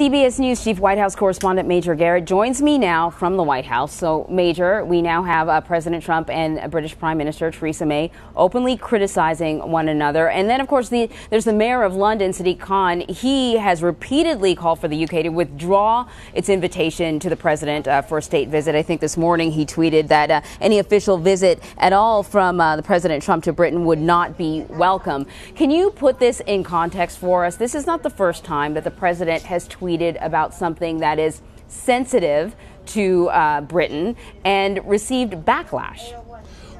CBS News Chief White House Correspondent Major Garrett joins me now from the White House. So, Major, we now have President Trump and British Prime Minister Theresa May openly criticizing one another. And then, of course, there's the Mayor of London, Sadiq Khan. He has repeatedly called for the UK to withdraw its invitation to the president for a state visit. I think this morning he tweeted that any official visit at all from the President Trump to Britain would not be welcome. Can you put this in context for us? This is not the first time that the president has tweeted about something that is sensitive to Britain and received backlash.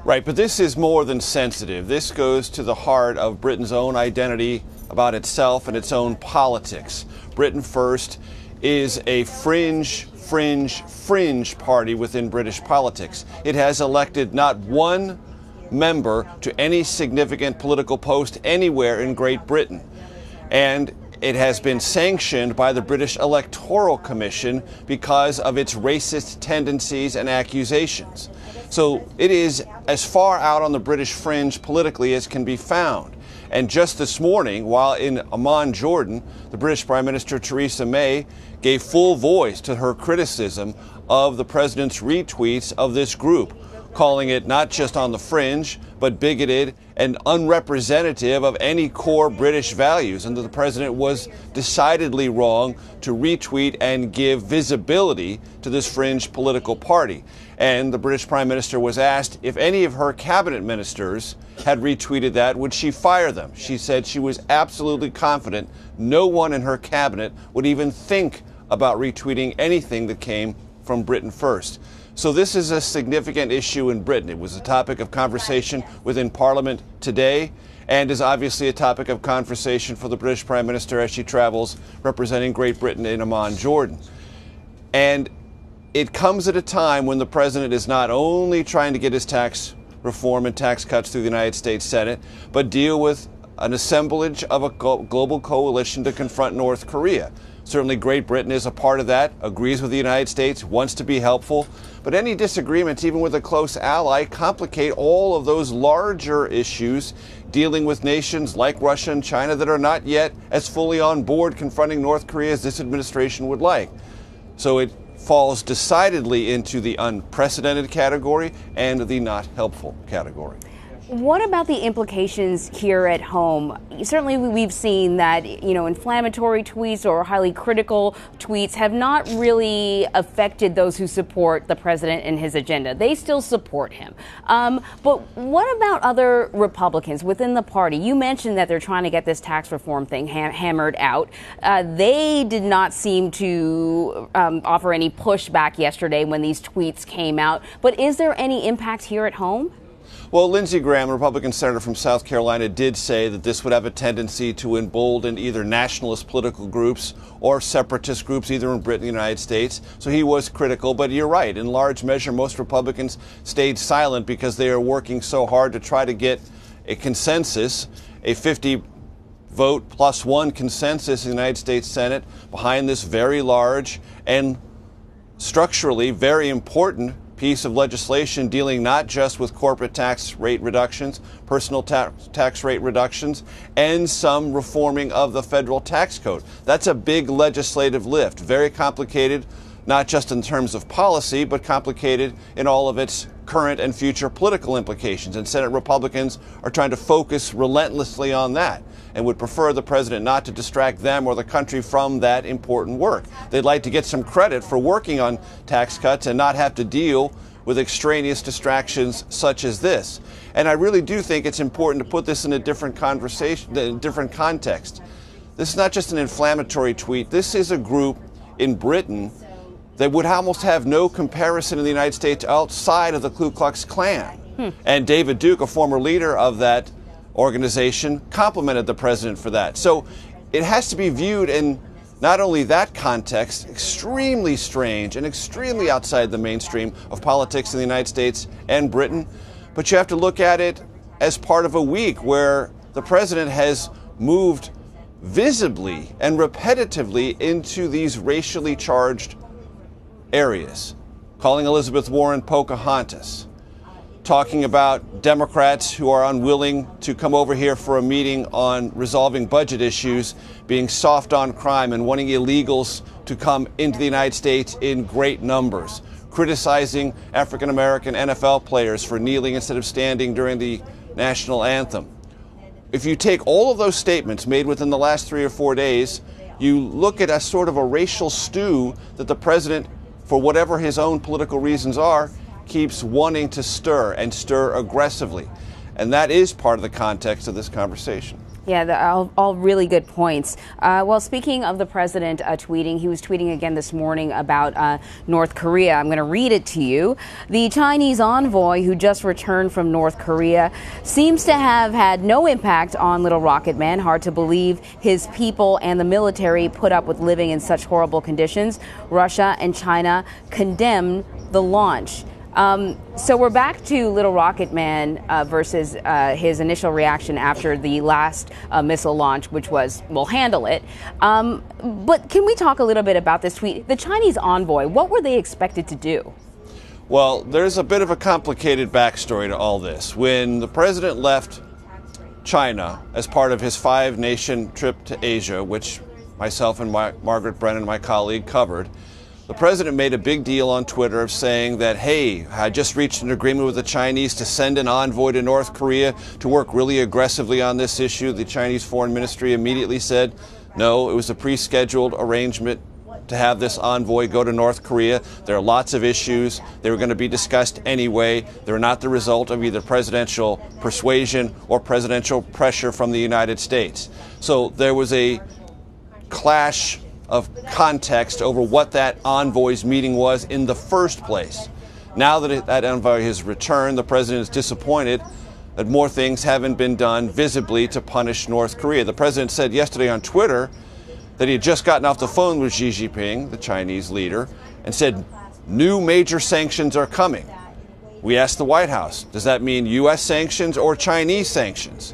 Right, but this is more than sensitive. This goes to the heart of Britain's own identity about itself and its own politics. Britain First is a fringe party within British politics. It has elected not one member to any significant political post anywhere in Great Britain. And it has been sanctioned by the British Electoral Commission because of its racist tendencies and accusations. So it is as far out on the British fringe politically as can be found. And just this morning, while in Amman, Jordan, the British Prime Minister Theresa May gave full voice to her criticism of the president's retweets of this group, calling it not just on the fringe, but bigoted and unrepresentative of any core British values, and that the president was decidedly wrong to retweet and give visibility to this fringe political party. And the British Prime Minister was asked if any of her cabinet ministers had retweeted that, would she fire them? She said she was absolutely confident no one in her cabinet would even think about retweeting anything that came from Britain First. So this is a significant issue in Britain. It was a topic of conversation within Parliament today and is obviously a topic of conversation for the British Prime Minister as she travels representing Great Britain in Amman, Jordan. And it comes at a time when the president is not only trying to get his tax reform and tax cuts through the United States Senate, but deal with an assemblage of a global coalition to confront North Korea. Certainly Great Britain is a part of that, agrees with the United States, wants to be helpful. But any disagreements, even with a close ally, complicate all of those larger issues dealing with nations like Russia and China that are not yet as fully on board confronting North Korea as this administration would like. So it falls decidedly into the unprecedented category and the not helpful category. What about the implications here at home? Certainly we've seen that, inflammatory tweets or highly critical tweets have not really affected those who support the president and his agenda. They still support him. But what about other Republicans within the party? You mentioned that they're trying to get this tax reform thing hammered out. They did not seem to offer any pushback yesterday when these tweets came out. But is there any impact here at home? Well, Lindsey Graham, a Republican senator from South Carolina, did say that this would have a tendency to embolden either nationalist political groups or separatist groups, either in Britain or the United States. So he was critical. But you're right. In large measure, most Republicans stayed silent because they are working so hard to try to get a consensus, a 50-vote plus one consensus in the United States Senate behind this very large and structurally very important piece of legislation dealing not just with corporate tax rate reductions, personal tax rate reductions, and some reforming of the federal tax code. That's a big legislative lift, very complicated, not just in terms of policy, but complicated in all of its current and future political implications. And Senate Republicans are trying to focus relentlessly on that and would prefer the president not to distract them or the country from that important work. They'd like to get some credit for working on tax cuts and not have to deal with extraneous distractions such as this. And I really do think it's important to put this in a different conversation, a different context. This is not just an inflammatory tweet. This is a group in Britain that would almost have no comparison in the United States outside of the Ku Klux Klan. And David Duke, a former leader of that organization, complimented the president for that. So it has to be viewed in not only that context, extremely strange and extremely outside the mainstream of politics in the United States and Britain, but you have to look at it as part of a week where the president has moved visibly and repetitively into these racially charged areas, calling Elizabeth Warren Pocahontas, talking about Democrats who are unwilling to come over here for a meeting on resolving budget issues, being soft on crime and wanting illegals to come into the United States in great numbers, criticizing African-American NFL players for kneeling instead of standing during the national anthem. If you take all of those statements made within the last 3 or 4 days, you look at a sort of a racial stew that the president, for whatever his own political reasons are, keeps wanting to stir and stir aggressively. And that is part of the context of this conversation. Yeah, all really good points. Well, speaking of the president tweeting, he was tweeting again this morning about North Korea. I'm going to read it to you. The Chinese envoy who just returned from North Korea seems to have had no impact on Little Rocket Man. Hard to believe his people and the military put up with living in such horrible conditions. Russia and China condemn the launch. So we're back to Little Rocket Man versus his initial reaction after the last missile launch, which was, we'll handle it. But can we talk a little bit about this tweet? The Chinese envoy, what were they expected to do? Well, there's a bit of a complicated backstory to all this. When the president left China as part of his 5-nation trip to Asia, which myself and Margaret Brennan, my colleague, covered, the president made a big deal on Twitter of saying that, hey, I just reached an agreement with the Chinese to send an envoy to North Korea to work really aggressively on this issue. The Chinese Foreign Ministry immediately said, no, it was a pre-scheduled arrangement to have this envoy go to North Korea. There are lots of issues. They were going to be discussed anyway. They're not the result of either presidential persuasion or presidential pressure from the United States. So there was a clash of context over what that envoy's meeting was in the first place. Now that that envoy has returned, the president is disappointed that more things haven't been done visibly to punish North Korea. The president said yesterday on Twitter that he had just gotten off the phone with Xi Jinping, the Chinese leader, and said new major sanctions are coming. We asked the White House, does that mean U.S. sanctions or Chinese sanctions?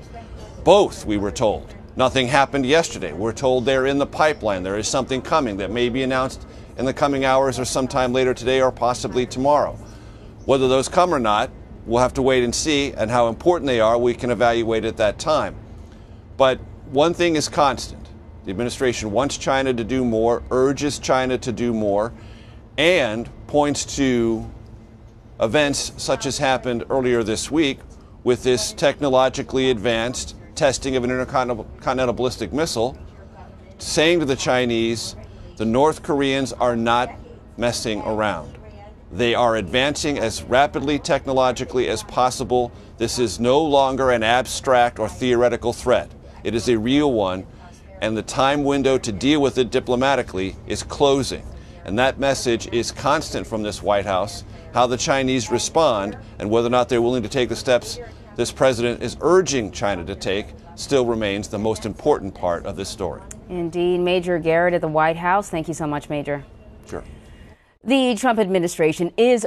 Both, we were told. Nothing happened yesterday. We're told they're in the pipeline. There is something coming that may be announced in the coming hours or sometime later today or possibly tomorrow. Whether those come or not, we'll have to wait and see, and how important they are, we can evaluate at that time. But one thing is constant. The administration wants China to do more, urges China to do more, and points to events such as happened earlier this week with this technologically advanced testing of an intercontinental ballistic missile, saying to the Chinese, the North Koreans are not messing around. They are advancing as rapidly technologically as possible. This is no longer an abstract or theoretical threat. It is a real one, and the time window to deal with it diplomatically is closing. And that message is constant from this White House. How the Chinese respond and whether or not they're willing to take the steps this president is urging China to take still remains the most important part of this story. Indeed. Major Garrett at the White House. Thank you so much, Major. Sure. The Trump administration is